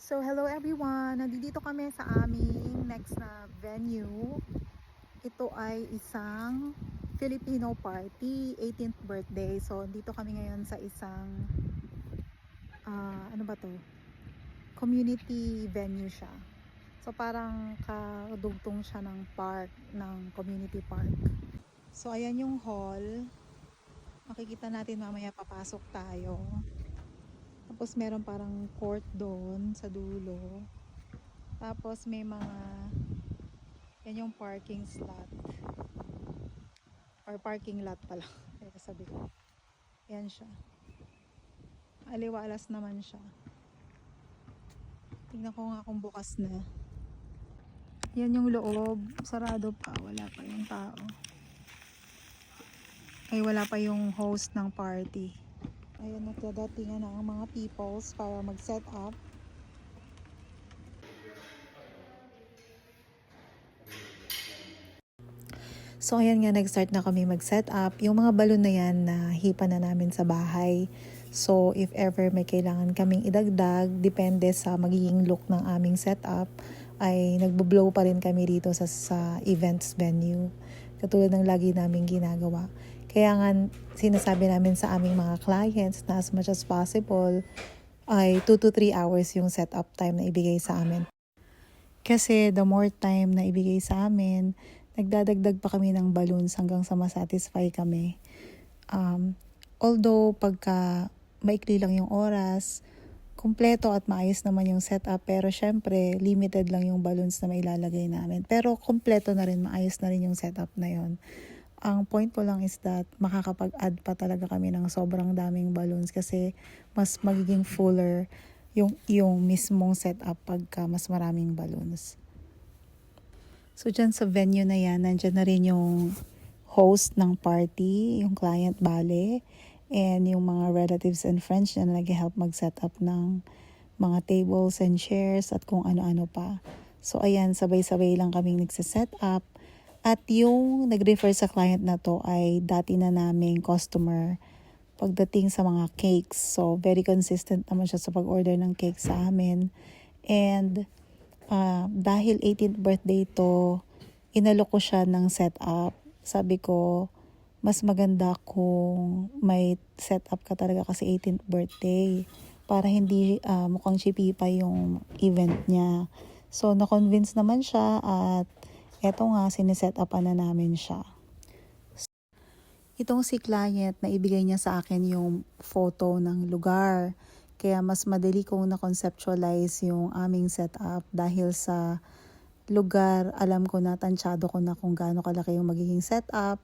So hello everyone, nandito kami sa aming next na venue. Ito ay isang Filipino party, 18th birthday. So dito kami ngayon sa isang ano ba to? Community venue siya. So parang kadugtong siya ng park, ng community park. So ayan yung hall. Makikita natin mamaya papasok tayo. Tapos meron parang court doon sa dulo. Tapos may mga yan yung parking slot or parking lot pala. Kaya sabi ko. Yan siya. Aliwalas naman siya. Tingnan ko nga kung bukas na. Yan yung loob. Sarado pa. Wala pa yung tao. Ay wala pa yung host ng party. Ayan, nagdadatingan na ang mga peoples para mag-set up. So ayan nga, nag-start na kami mag-set up. Yung mga balon na yan na hipa na namin sa bahay. So if ever may kailangan kaming idagdag, depende sa magiging look ng aming setup, ay nagbo-blow pa rin kami dito sa events venue. Katulad ng lagi namin ginagawa. Kaya nga sinasabi namin sa aming mga clients na as much as possible ay 2 to 3 hours yung setup time na ibigay sa amin. Kasi the more time na ibigay sa amin, nagdadagdag pa kami ng balloons hanggang sa masatisfy kami. Although pagka maikli lang yung oras, kumpleto at maayos naman yung setup, pero syempre limited lang yung balloons na mailalagay namin. Pero kumpleto na rin, maayos na rin yung setup na yon. Ang point ko lang is that makakapag-add pa talaga kami ng sobrang daming balloons kasi mas magiging fuller yung mismong setup pagka mas maraming balloons. So dyan sa venue na yan, nandyan na rin yung host ng party, yung client bale, and yung mga relatives and friends na nag-help mag-set up ng mga tables and chairs at kung ano-ano pa. So ayan, sabay-sabay lang kaming nagsiset up. At yung nag-refer sa client na to ay dati na naming customer pagdating sa mga cakes. So very consistent naman siya sa pag-order ng cake sa amin. And dahil 18th birthday to, inalok ko siya ng setup. Sabi ko, mas maganda kung may setup ka talaga kasi 18th birthday para hindi mukhang chippy pa yung event niya. So na-convince naman siya at eto nga, siniset upan na namin siya. Itong si client na ibigay niya sa akin yung photo ng lugar. Kaya mas madali kong na-conceptualize yung aming setup dahil sa lugar, alam ko na, tansyado ko na kung gaano kalaki yung magiging setup.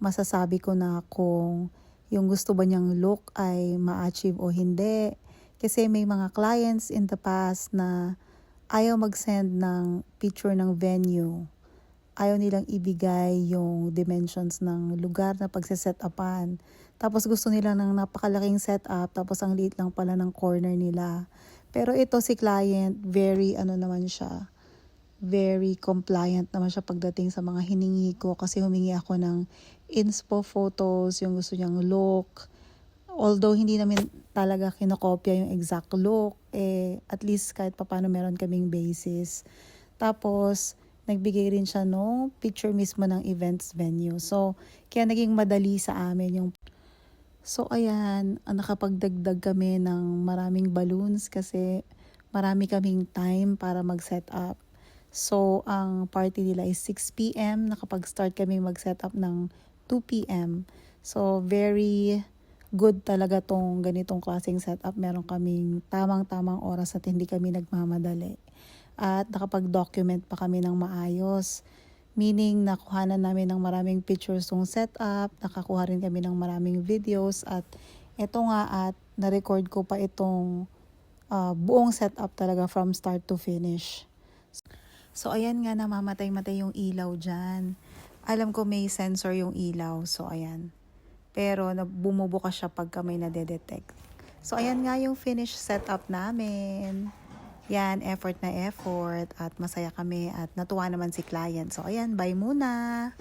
Masasabi ko na kung yung gusto ba niyang look ay ma-achieve o hindi. Kasi may mga clients in the past na ayaw mag-send ng picture ng venue. Ayaw nilang ibigay yung dimensions ng lugar na pagsiset upan. Tapos gusto nila ng napakalaking setup, tapos ang liit lang pala ng corner nila. Pero ito si client, very naman siya, very compliant naman siya pagdating sa mga hiningi ko kasi humingi ako ng inspo photos, yung gusto niyang look. Although hindi namin talaga kinokopya yung exact look, at least kahit papano meron kaming basis. Tapos nagbigay rin siya no picture mismo ng events venue. So, kaya naging madali sa amin yung. So, ayan, nakapagdagdag kami ng maraming balloons kasi marami kaming time para mag-set up. So, ang party nila is 6 p.m. Nakapag-start kami mag-set up ng 2 p.m. So, very good talaga tong ganitong klaseng setup. Meron kaming tamang-tamang oras at hindi kami nagmamadali. At nakapag-document pa kami ng maayos. Meaning, nakuhanan namin ng maraming pictures ng setup, nakakuha rin kami ng maraming videos, at eto nga, at na-record ko pa itong buong setup talaga from start to finish. So, ayan nga, namamatay-matay yung ilaw dyan. Alam ko may sensor yung ilaw, so ayan. Pero bumubukas siya pagka may nadedetect. So, ayan nga yung finished setup namin. Yan, effort na effort at masaya kami at natuwa naman si client. So, ayan, bye muna!